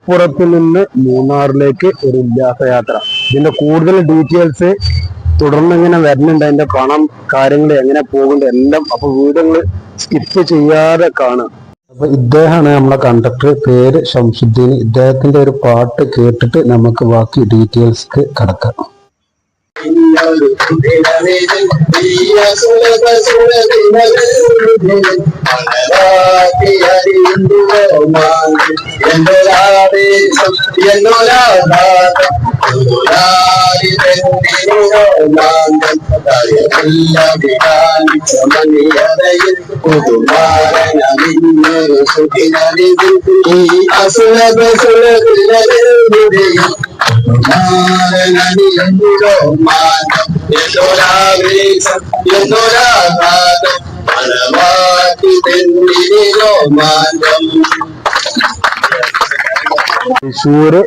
പുറത്തു നിന്ന് മൂന്നാറിലേക്ക് ഒരു ഉല്ലാസയാത്ര. ഇതിന്റെ കൂടുതൽ ഡീറ്റെയിൽസ് തുടർന്ന് ഇങ്ങനെ വരുന്നുണ്ട്. അതിന്റെ പണം, കാര്യങ്ങൾ എങ്ങനെ പോകുന്നുണ്ട് എല്ലാം. അപ്പൊ വീഡിയോ സ്കിപ്പ് ചെയ്യാതെ കാണാം. അപ്പൊ ഇദ്ദേഹമാണ് നമ്മളെ കണ്ടക്ടർ, പേര് ഷംസുദ്ദീൻ. ഇദ്ദേഹത്തിന്റെ ഒരു പാട്ട് കേട്ടിട്ട് നമുക്ക് ബാക്കി ഡീറ്റെയിൽസ് കടക്കാം. തൃശ്ശൂര്,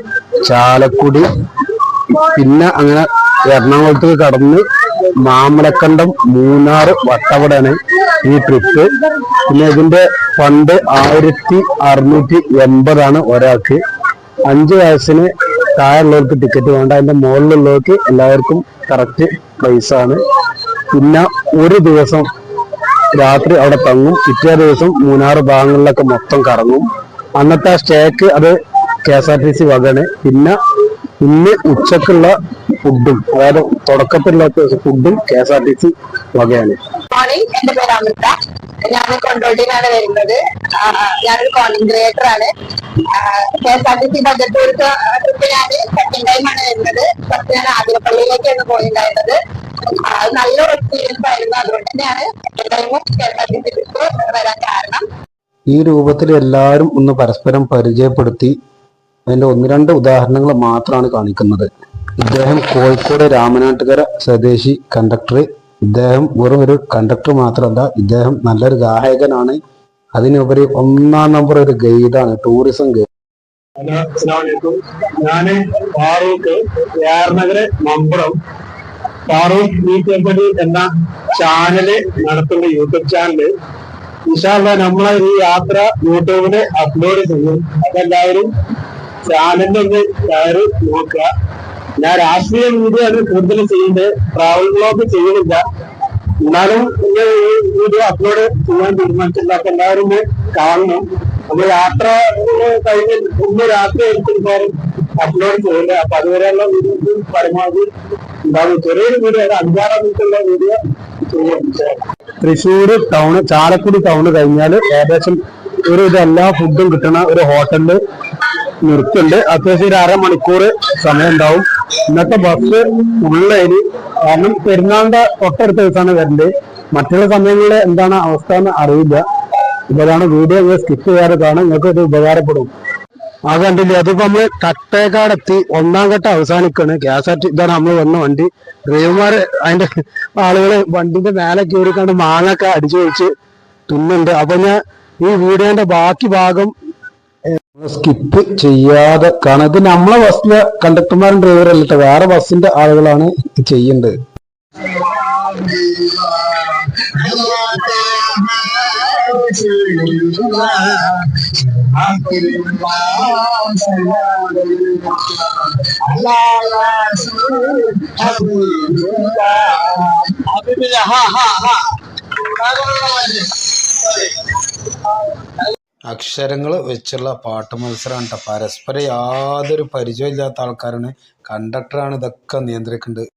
ചാലക്കുടി, പിന്നെ അങ്ങനെ എറണാകുളത്തേക്ക് കടന്ന് മാമലക്കണ്ടം, മൂന്നാർ, വട്ടവടയാണ് ഈ ട്രിപ്പ്. പിന്നെ ഇതിന്റെ ഫണ്ട് 1680 ഒരാൾക്ക്. 5 വയസ്സിന് താഴെയുള്ളവർക്ക് ടിക്കറ്റ് വേണ്ട, അതിന്റെ മുകളിലുള്ളവർക്ക് എല്ലാവർക്കും കറക്റ്റ് പ്രൈസ് ആണ്. പിന്നെ ഒരു ദിവസം രാത്രി അവിടെ തങ്ങും, പിറ്റേ ദിവസം മൂന്നാറ് ഭാഗങ്ങളിലൊക്കെ മൊത്തം കറങ്ങും. അന്നത്തെ സ്റ്റേക്ക് അത് KSRTC വകയാണ്. പിന്നെ ഇന്ന് ഉച്ചക്കുള്ള ഫുഡും, അതായത് തുടക്കത്തിലുള്ള ഫുഡും KSRTC വകയാണ്. എന്റെ പേര് അമൃത, ഞാൻ കൊണ്ടോട്ടിയിലാണ് വരുന്നത്. ഞാനൊരു കോണ്ടിങ് ക്രിയേറ്റർ ആണ്. KSRTC ബജറ്റ് ട്രിപ്പ് ഞാൻ സെക്കൻഡ് ടൈമാണ് വരുന്നത്. ഫസ്റ്റ് ഞാൻ ആതിരപ്പള്ളിയിലേക്കാണ് പോയിട്ടുണ്ടായിരുന്നത്. നല്ലൊരു എക്സ്പീരിയൻസ് ആയിരുന്നു. അതുകൊണ്ട് തന്നെയാണ് സെക്കൻഡ് ടൈമും KSRTC ട്രിപ്പ് വരാൻ കാരണം. ഈ രൂപത്തിൽ എല്ലാവരും ഒന്ന് പരസ്പരം പരിചയപ്പെടുത്തി അതിന്റെ 1-2 ഉദാഹരണങ്ങൾ മാത്രമാണ് കാണിക്കുന്നത്. ഇദ്ദേഹം കോഴിക്കോട് രാമനാട്ടുകര സ്വദേശി കണ്ടക്ടർ. ഇദ്ദേഹം വെറും ഒരു കണ്ടക്ടർ മാത്രമല്ല, ഇദ്ദേഹം നല്ലൊരു ഗായകനാണ്. അതിനുപരി 1-ാം നമ്പർ ഒരു ഗൈഡാണ്, ടൂറിസം ഗൈഡ്. ഹലോ, അസ്സലാമു അലൈക്കും. ഞാന് ഫാറൂഖ്, യാർനഗർ മമ്പുറം. ഫാറൂഖ് മീറ്റ് എന്ന ചാനല് നടത്തുന്ന യൂട്യൂബ് ചാനല്. ഇൻഷാ അല്ലാഹ് നമ്മളെ ഈ യാത്ര യൂട്യൂബില് അപ്ലോഡ് ചെയ്യും. അതെല്ലാവരും ചാനലിൽ ഒന്ന് കയറി നോക്കുക. ഞാൻ രാഷ്ട്രീയ വീഡിയോ ആണ് കൂടുതൽ ചെയ്യുന്നത്, ട്രാവൽ വ്ലോഗ് ചെയ്യുന്നില്ല. എന്നാലും ഈ വീഡിയോ അപ്ലോഡ് ചെയ്യാൻ തീരുമാനിച്ചില്ല. അപ്പൊ എല്ലാവരും കാണണം. അപ്പൊ യാത്ര കഴിഞ്ഞ് ഇന്ന് രാത്രി എടുത്തിട്ടാലും അപ്ലോഡ് ചെയ്യില്ല. അപ്പൊ അതുവരെയുള്ള വീഡിയോസ് പരമാവധി ഉണ്ടാവും. ചെറിയൊരു വീഡിയോ, 5-6 മിനിറ്റുള്ള വീഡിയോ ചെയ്യാം. തൃശ്ശൂര് ടൗണ്, ചാലക്കുടി ടൗണ് കഴിഞ്ഞാല് ഏകദേശം ഒരു എല്ലാ ഫുഡും കിട്ടണ ഒരു ഹോട്ടലില് നിർത്തുണ്ട്. അത്യാവശ്യം ഒരു 1/2 മണിക്കൂർ സമയം ഉണ്ടാവും. ഇന്നത്തെ ബസ് ഉള്ളേരി, കാരണം പെരുന്നാളിന്റെ തൊട്ടടുത്ത ദിവസമാണ് വരേണ്ടത്. മറ്റുള്ള സമയങ്ങളിൽ എന്താണ് അവസ്ഥ എന്ന് അറിയില്ല. ഇതാണ് വീഡിയോ, സ്കിപ്പ് ചെയ്യാതെ കാണാൻ നിങ്ങൾക്ക് ഇത് ഉപകാരപ്പെടും. ആ കണ്ടില്ലേ, അതിപ്പോ നമ്മള് കട്ടേക്കാടെത്തി 1-ാം ഘട്ടം അവസാനിക്കാണ്. KSRTC ഇതാണ് നമ്മൾ വന്ന വണ്ടി. ഡ്രൈവർമാര് അതിന്റെ ആളുകള് വണ്ടിന്റെ മേലെ കയറിക്കാണ്ട് മാങ്ങൊക്കെ അടിച്ചു വെച്ച് തിന്നുണ്ട്. അപ്പൊ ഞാൻ ഈ വീഡിയോന്റെ ബാക്കി ഭാഗം സ്കിപ്പ് ചെയ്യാതെ കാണാം. ഇത് നമ്മളെ ബസ്സിലെ കണ്ടക്ടർമാരും ഡ്രൈവറും അല്ല, വേറെ ബസ്സിന്റെ ആളുകളാണ് ചെയ്യേണ്ടത്. അക്ഷരങ്ങൾ വെച്ചുള്ള പാട്ട് മത്സരമാണ് കേട്ടോ. പരസ്പരം യാതൊരു പരിചയമില്ലാത്ത ആൾക്കാരാണ്. കണ്ടക്ടറാണ് ഇതൊക്കെ നിയന്ത്രിക്കേണ്ടത്.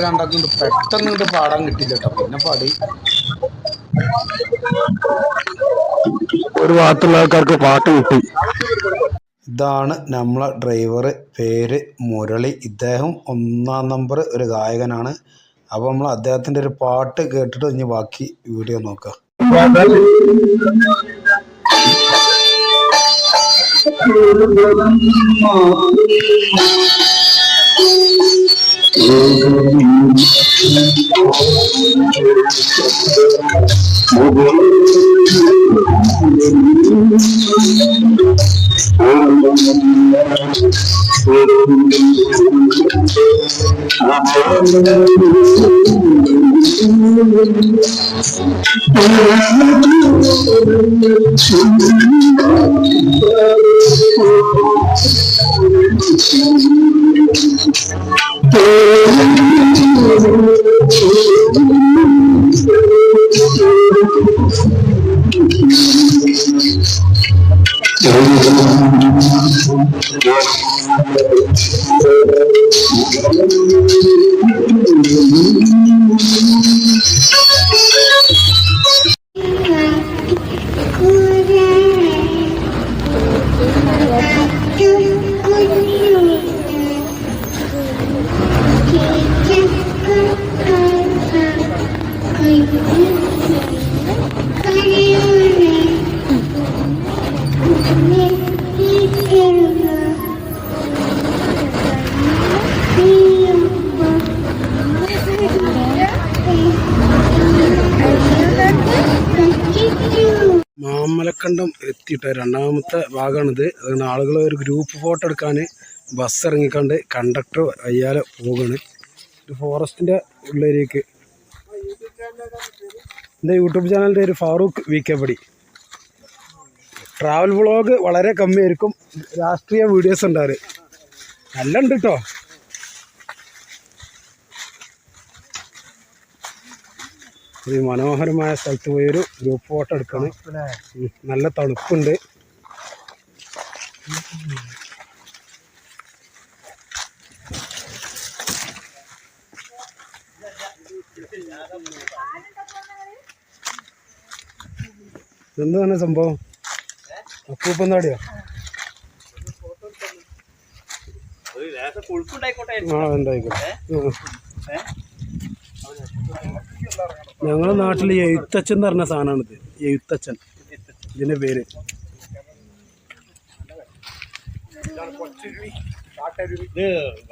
രണ്ടാക്കുന്നുണ്ട്, പെട്ടെന്ന് ഇത് പാടാൻ കിട്ടില്ല കേട്ടോ. പിന്നെ പാടി ഒരു ഭാഗത്തുള്ള ആൾക്കാർക്ക് പാട്ട് കിട്ടി. ഇതാണ് നമ്മളെ ഡ്രൈവർ, പേര് മുരളി. ഇദ്ദേഹം 1-ാം നമ്പർ ഒരു ഗായകനാണ്. അപ്പോൾ നമ്മൾ അദ്ദേഹത്തിൻ്റെ ഒരു പാട്ട് കേട്ടിട്ട് ഇനി ബാക്കി വീഡിയോ നോക്കാം. മാമലക്കണ്ടം എത്തിയിട്ട് രണ്ടാമത്തെ ഭാഗമാണിത്. അതുകൊണ്ട് ആളുകൾ ഒരു ഗ്രൂപ്പ് ഫോട്ടോ എടുക്കാൻ ബസ് ഇറങ്ങിക്കൊണ്ട് കണ്ടക്ടർ അയ്യാലെ പോവുകയാണ് ഒരു ഫോറസ്റ്റിൻ്റെ ഉള്ളിലേക്ക്. എൻ്റെ യൂട്യൂബ് ചാനലിൻ്റെ ഒരു ഫാറൂഖ് വിക്കേപ്പടി. ട്രാവൽ വ്ളോഗ് വളരെ കമ്മിയായിരിക്കും, രാഷ്ട്രീയ വീഡിയോസ് ഉണ്ടാറ് നല്ല ഉണ്ട് കേട്ടോ. ഈ മനോഹരമായ സ്ഥലത്ത് പോയൊരു ഗ്രൂപ്പ് ഫോട്ടോ എടുക്കണം. നല്ല തണുപ്പുണ്ട്. എന്താണ് സംഭവം? അപ്പൂപ്പന്താടിയോ? ആ എന്തായിക്കോട്ടെ. ഞങ്ങളുടെ നാട്ടിൽ എഴുത്തച്ഛൻ എന്ന് പറഞ്ഞ സാധനമാണിത്. എഴുത്തച്ഛൻ ഇതിൻ്റെ പേര്.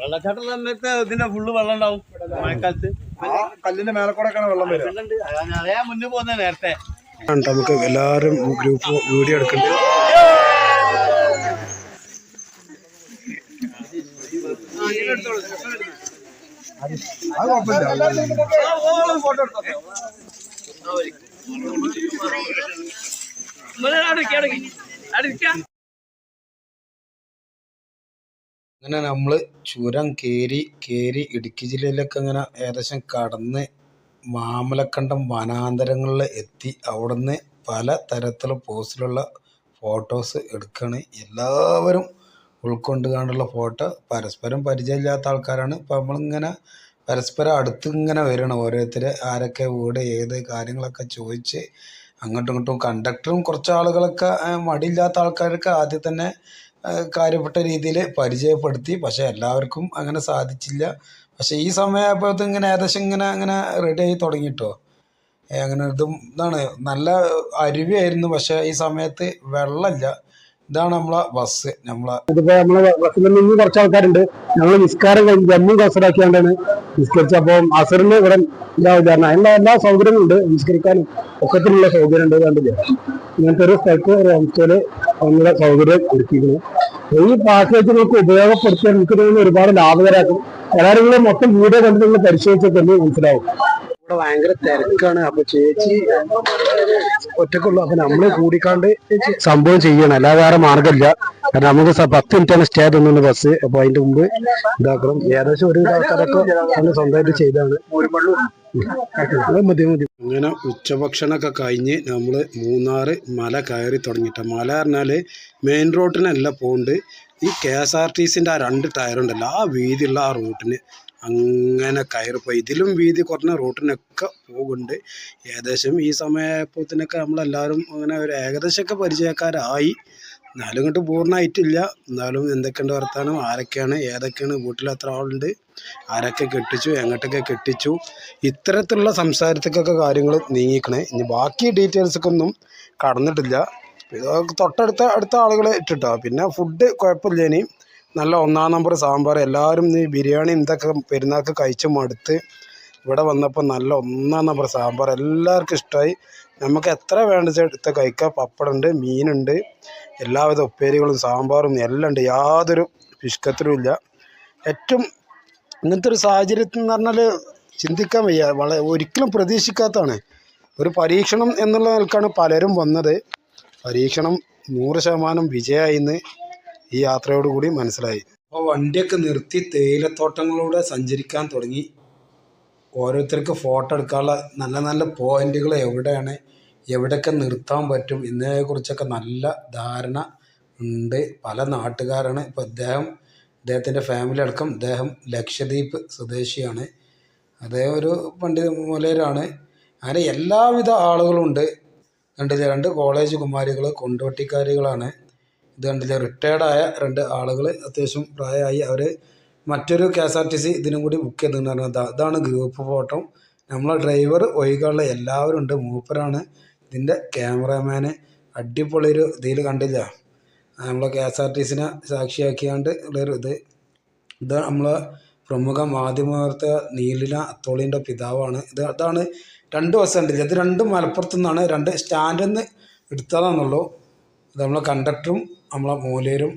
വെള്ളച്ചാട്ടം സമയത്ത് ഇതിന്റെ ഫുള്ള് വെള്ളം ഉണ്ടാവും മഴക്കാലത്ത്. കല്ലിന്റെ മേലക്കൂടെ വെള്ളം വരും. അതേ മുന്നേ പോകുന്ന നേരത്തെ നമുക്ക് എല്ലാവരും ഗ്രൂപ്പ് വീഡിയോ എടുക്കണ്ടേ. അങ്ങനെ നമ്മള് ചുരം കേരി ഇടുക്കി ജില്ലയിലൊക്കെ അങ്ങനെ ഏകദേശം കടന്ന് മാമലക്കണ്ടം വനാന്തരങ്ങളിൽ എത്തി. അവിടുന്ന് പല തരത്തിലുള്ള പോസിലുള്ള ഫോട്ടോസ് എടുക്കുകയാണ്. എല്ലാവരും ഉൾക്കൊണ്ട് കാണുള്ള ഫോട്ടോ. പരസ്പരം പരിചയമില്ലാത്ത ആൾക്കാരാണ്. ഇപ്പം നമ്മളിങ്ങനെ പരസ്പരം അടുത്ത് ഇങ്ങനെ വരണം. ഓരോരുത്തർ ആരൊക്കെ വീട് ഏത് കാര്യങ്ങളൊക്കെ ചോദിച്ച് അങ്ങോട്ടും ഇങ്ങോട്ടും. കണ്ടക്ടറും കുറച്ച് ആളുകളൊക്കെ മടിയില്ലാത്ത ആൾക്കാർക്ക് ആദ്യം തന്നെ കാര്യപ്പെട്ട രീതിയിൽ പരിചയപ്പെടുത്തി. പക്ഷേ എല്ലാവർക്കും അങ്ങനെ സാധിച്ചില്ല. പക്ഷേ ഈ സമയമായപ്പോഴത്തേക്കും ഇങ്ങനെ ഏകദേശം അങ്ങനെ റെഡി ആയി തുടങ്ങിയിട്ടോ. അങ്ങനെ ഇതാണ് നല്ല അരുവിയായിരുന്നു. പക്ഷേ ഈ സമയത്ത് വെള്ളമില്ല. ഇതാണ് നമ്മളെ ബസ്. ഇതിപ്പോ നമ്മളെ ബസ്സിൽ നിന്ന് കുറച്ച് ആൾക്കാരുണ്ട്. ഞങ്ങൾ നിസ്കാരം കഴിഞ്ഞ് ജമ്മു കസറാക്കിയാണ്ടാണ് നിസ്കരിച്ചത്. അപ്പം അസറിന് ഇവിടെ ഇതാവില്ല. അതിനുള്ള എല്ലാ സൗകര്യങ്ങളും ഉണ്ട്. നിസ്കരിക്കാനും ഒക്കത്തിനുള്ള സൗകര്യം ഉണ്ട്. കണ്ടില്ല, ഇങ്ങനത്തെ ഒരു സ്ഥലത്ത് ഒരു ഹോംസ്റ്റേല് നമ്മുടെ സൗകര്യം ഒരുക്കിയിരിക്കുന്നു. ഈ പാക്കേജ് നമുക്ക് ഉപയോഗപ്പെടുത്തിയാൽ നമുക്ക് തോന്നുന്നു ഒരുപാട് ലാഭകരമാക്കും. എല്ലാവരും മൊത്തം വീഡിയോ കണ്ട് നിങ്ങൾ പരിശോധിച്ചാൽ തന്നെ മനസ്സിലാവും. ഇവിടെ ഭയങ്കര തിരക്കാണ്. അപ്പൊ ചേച്ചി ഒറ്റക്കുള്ളൂ. അപ്പൊ നമ്മള് കൂടിക്കാണ്ട് സംഭവം ചെയ്യണം, അല്ലാതെ വേറെ മാർഗമില്ല. കാരണം നമുക്ക് 10 മിനിറ്റാണ് സ്റ്റേ തന്നുണ്ട് ബസ്. അപ്പൊ അതിന്റെ മുമ്പ് ഇതാക്കണം. ഏകദേശം ഒരു ആൾക്കാരൊക്കെ സ്വന്തമായിട്ട് ചെയ്താണ്. മതി. അങ്ങനെ ഉച്ചഭക്ഷണമൊക്കെ കഴിഞ്ഞ് നമ്മള് മൂന്നാറ് മല കയറി തുടങ്ങിട്ട. മല പറഞ്ഞാല് മെയിൻ റോഡിനല്ല പോണ്ട്. ഈ KSRTCന്റെ ആ 2 ടയറുണ്ടല്ലോ, ആ വീതിയുള്ള ആ റൂട്ടിന് അങ്ങനെ കയറിപ്പോയി. ഇതിലും വീതി കുറഞ്ഞ റൂട്ടിനൊക്കെ പോകുന്നുണ്ട്. ഏകദേശം ഈ സമയപ്പോഴത്തിനൊക്കെ നമ്മളെല്ലാവരും അങ്ങനെ ഒരു ഏകദേശമൊക്കെ പരിചയക്കാരായി. എന്നാലും ഇങ്ങോട്ട് പൂർണ്ണമായിട്ടില്ല. എന്നാലും എന്തൊക്കെയുണ്ട് വർത്താനം, ആരൊക്കെയാണ് ഏതൊക്കെയാണ്, വീട്ടിൽ എത്ര ആളുണ്ട്, ആരൊക്കെ കെട്ടിച്ചു, എങ്ങോട്ടൊക്കെ കെട്ടിച്ചു, ഇത്തരത്തിലുള്ള സംസാരത്തിക്കൊക്കെ കാര്യങ്ങൾ നീങ്ങിക്കണേ. ഇനി ബാക്കി ഡീറ്റെയിൽസൊക്കെ ഒന്നും കടന്നിട്ടില്ല. അടുത്ത ആളുകളെ ഇട്ടിട്ടോ. പിന്നെ ഫുഡ് കുഴപ്പമില്ല. ഇനി നല്ല 1-ാം നമ്പർ സാമ്പാർ. എല്ലാവരും ഈ ബിരിയാണി ഇതൊക്കെ പെരുന്നാൾക്ക് കഴിച്ച് മടുത്ത് ഇവിടെ വന്നപ്പോൾ നല്ല ഒന്നാം നമ്പർ സാമ്പാർ എല്ലാവർക്കും ഇഷ്ടമായി. നമുക്ക് എത്ര വേണ്ട എടുത്ത് കഴിക്കാം. പപ്പടമുണ്ട്, മീനുണ്ട്, എല്ലാവിധ ഉപ്പേരികളും സാമ്പാറും എല്ലാം ഉണ്ട്. യാതൊരു പിഷ്കത്തിലും ഇല്ല. ഏറ്റവും ഇങ്ങനത്തെ ഒരു സാഹചര്യത്തിൽ എന്ന് പറഞ്ഞാൽ ചിന്തിക്കാൻ വയ്യ. ഒരിക്കലും പ്രതീക്ഷിക്കാത്തതാണ്. ഒരു പരീക്ഷണം എന്നുള്ള നിലക്കാണ് പലരും വന്നത്. പരീക്ഷണം 100% വിജയമായി എന്ന് ഈ യാത്രയോടുകൂടി മനസ്സിലായി. അപ്പോൾ വണ്ടിയൊക്കെ നിർത്തി തേയിലത്തോട്ടങ്ങളിലൂടെ സഞ്ചരിക്കാൻ തുടങ്ങി. ഓരോരുത്തർക്ക് ഫോട്ടോ എടുക്കാനുള്ള നല്ല നല്ല പോയിന്റുകൾ എവിടെയാണ്, എവിടെയൊക്കെ നിർത്താൻ പറ്റും എന്നതിനെക്കുറിച്ചൊക്കെ നല്ല ധാരണ ഉണ്ട്. പല നാട്ടുകാരാണ്. ഇപ്പോൾ അദ്ദേഹത്തിൻ്റെ ഫാമിലി അടക്കം അദ്ദേഹം ലക്ഷദ്വീപ് സ്വദേശിയാണ്. അദ്ദേഹം ഒരു പണ്ഡിത മൂലയരാണ്. അങ്ങനെ എല്ലാവിധ ആളുകളുണ്ട്. കണ്ടില്ലേ, 2 കോളേജ് കുമാരികൾ, കൊണ്ടോട്ടിക്കാരികളാണ്. ഇത് കണ്ടില്ലേ, റിട്ടയർഡായ 2 ആളുകൾ, അത്യാവശ്യം പ്രായമായി. അവർ മറ്റൊരു KSRTC ഇതിനും കൂടി ബുക്ക് ചെയ്തെന്ന് പറഞ്ഞാൽ ഇതാണ് ഗ്രൂപ്പ് ഫോട്ടോ. നമ്മളെ ഡ്രൈവർ ഒഴികെയുള്ള എല്ലാവരും ഉണ്ട്. മൂപ്പരാണ് ഇതിൻ്റെ ക്യാമറാമാന്. അടിപൊളി ഒരു ഇതിൽ കണ്ടില്ല, നമ്മളെ KSRTCനെ സാക്ഷിയാക്കിയാണ്ട് ഉള്ളൊരു ഇത് നമ്മളെ പ്രമുഖ മാധ്യമവാർത്ത നീലിന അത്തോളിൻ്റെ പിതാവാണ്. അതാണ് 2 ബസ് കണ്ടില്ല. ഇത് 2 മലപ്പുറത്തു നിന്നാണ്, 2 സ്റ്റാൻഡിൽ നിന്ന് എടുത്തതാണെന്നുള്ളൂ. ഇത് നമ്മളെ കണ്ടക്ടറും നമ്മളെ മൂലയരും.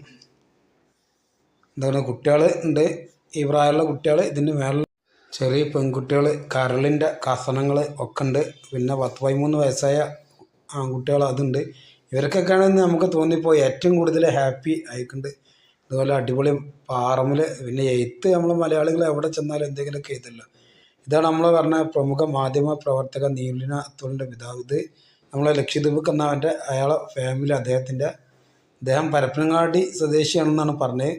എന്താണ്, കുട്ടികൾ ഉണ്ട്, ഈ പ്രായമുള്ള കുട്ടികൾ. ഇതിന് മേലെ ചെറിയ പെൺകുട്ടികൾ, കരളിൻ്റെ കഷണങ്ങൾ ഒക്കെ ഉണ്ട്. പിന്നെ 10-13 വയസ്സായ ആൺകുട്ടികൾ അതുണ്ട്. ഇവർക്കൊക്കെയാണെന്ന് നമുക്ക് തോന്നിപ്പോയി ഏറ്റവും കൂടുതൽ ഹാപ്പി ആയിട്ടുണ്ട്. ഇതുപോലെ അടിപൊളി പാറമിൽ. പിന്നെ എഴുത്ത് നമ്മൾ മലയാളികൾ എവിടെ ചെന്നാലും എന്തെങ്കിലുമൊക്കെ എഴുതല്ല. ഇതാണ് നമ്മൾ പറഞ്ഞ പ്രമുഖ മാധ്യമ പ്രവർത്തക നീലിന അത്തോളിൻ്റെ പിതാവ്. ഇത് നമ്മളെ ലക്ഷദ്വീപ് എന്നവൻ്റെ അയാളെ ഫാമിലി, അദ്ദേഹം പരപ്പനങ്ങാടി സ്വദേശിയാണെന്നാണ് പറഞ്ഞത്.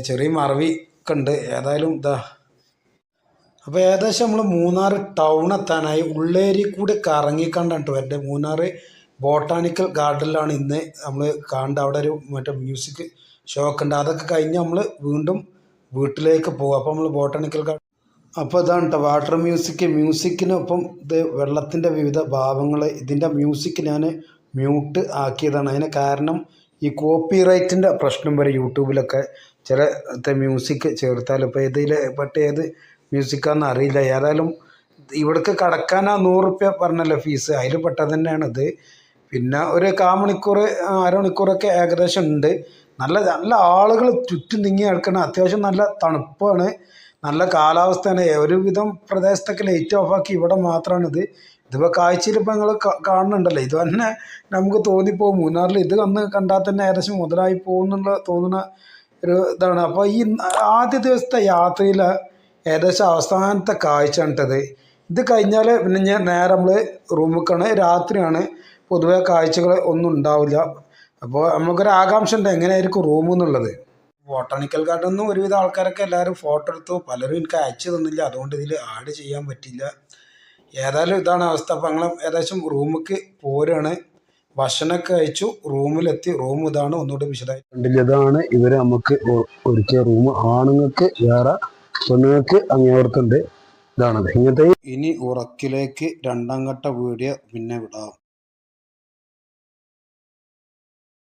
ചെറിയ മറവി ഒക്കെ ഉണ്ട്. ഏതായാലും അപ്പോൾ ഏകദേശം നമ്മൾ മൂന്നാർ ടൗൺ എത്താനായി. ഉള്ളേരി കൂടി കറങ്ങിക്കണ്ടാണ് വരട്ടെ. മൂന്നാർ ബോട്ടാണിക്കൽ ഗാർഡനിലാണ് ഇന്ന് നമ്മൾ കാണേണ്ടത്. അവിടെ ഒരു മറ്റേ മ്യൂസിക് ഷോ ഒക്കെ ഉണ്ട്. അതൊക്കെ കഴിഞ്ഞ് നമ്മൾ വീണ്ടും വീട്ടിലേക്ക് പോകും. അപ്പോൾ നമ്മൾ ബോട്ടാണിക്കൽ ഗാർഡൻ, അപ്പോൾ ഇതാണ് കേട്ടോ വാട്ടർ മ്യൂസിക്കിനൊപ്പം ഇത് വെള്ളത്തിൻ്റെ വിവിധ ഭാവങ്ങൾ. ഇതിൻ്റെ മ്യൂസിക് ഞാൻ മ്യൂട്ട് ആക്കിയതാണ്. അതിന് കാരണം ഈ കോപ്പിറൈറ്റിൻ്റെ പ്രശ്നം വരെ യൂട്യൂബിലൊക്കെ ചില മ്യൂസിക് ചേർത്താൽ. ഇപ്പോൾ ഇതിൽ ഏത് മ്യൂസിക്കാണെന്ന് അറിയില്ല. ഏതായാലും ഇവിടേക്ക് കടക്കാനാ 100 റുപ്യ പറഞ്ഞല്ലോ ഫീസ്, അതിൽ പെട്ടത് തന്നെയാണിത്. പിന്നെ ഒരു 1/4 മണിക്കൂർ അരമണിക്കൂറൊക്കെ ഏകദേശം ഉണ്ട്. നല്ല നല്ല ആളുകൾ ചുറ്റും തിങ്ങി കിടക്കണം. അത്യാവശ്യം നല്ല തണുപ്പാണ്, നല്ല കാലാവസ്ഥയാണ്. ഒരുവിധം പ്രദേശത്തൊക്കെ ലൈറ്റ് ഓഫാക്കി. ഇവിടെ മാത്രമാണിത്. ഇതിപ്പോൾ കാഴ്ചയിൽ ഇപ്പോൾ നിങ്ങൾ കാണുന്നുണ്ടല്ലോ. ഇത് തന്നെ നമുക്ക് തോന്നിപ്പോകും മൂന്നാറിൽ ഇത് വന്ന് കണ്ടാൽ തന്നെ ഏകദേശം മുതലായി പോകുന്നുള്ള തോന്നുന്ന ഒരു ഇതാണ്. അപ്പോൾ ഈ ആദ്യ ദിവസത്തെ യാത്രയിൽ ഏകദേശം അവസാനത്തെ കാഴ്ച കണ്ടത്. ഇത് കഴിഞ്ഞാൽ പിന്നെ ഞാൻ നേരെ നമ്മൾ റൂമിലേക്കാണ്. രാത്രിയാണ്, പൊതുവെ കാഴ്ചകൾ ഒന്നും ഉണ്ടാവില്ല. അപ്പോൾ നമുക്കൊരു ആകാംക്ഷ ഉണ്ട് എങ്ങനെയായിരിക്കും റൂം എന്നുള്ളത്. ബോട്ടാണിക്കൽ ഗാർഡനിൽ ഒരുവിധ ആൾക്കാരൊക്കെ എല്ലാവരും ഫോട്ടോ എടുത്തു. പലരും എനിക്ക് അയച്ചു തന്നില്ല, അതുകൊണ്ട് ഇതിൽ ആഡ് ചെയ്യാൻ പറ്റില്ല. ഏതായാലും ഇതാണ് അവസ്ഥ. അപ്പോൾ ഞങ്ങൾ ഏകദേശം റൂമിലേക്ക് പോരുകയാണ്. ഭക്ഷണമൊക്കെ കഴിച്ചു, റൂമിലെത്തി. റൂം ഇതാണ്, ഒന്നുകൂടി വിശദമായി. ഇതാണ് ഇവർ നമുക്ക് ഒരുക്കിയ റൂം. ആണുങ്ങൾക്ക് വേറെ, പെണ്ണുങ്ങൾക്ക് അങ്ങേർക്കുണ്ട്. ഇതാണത്. ഇങ്ങനത്തെ ഇനി ഉറക്കിലേക്ക് 2ാം ഘട്ട വീഡിയോ പിന്നെ വിടാം.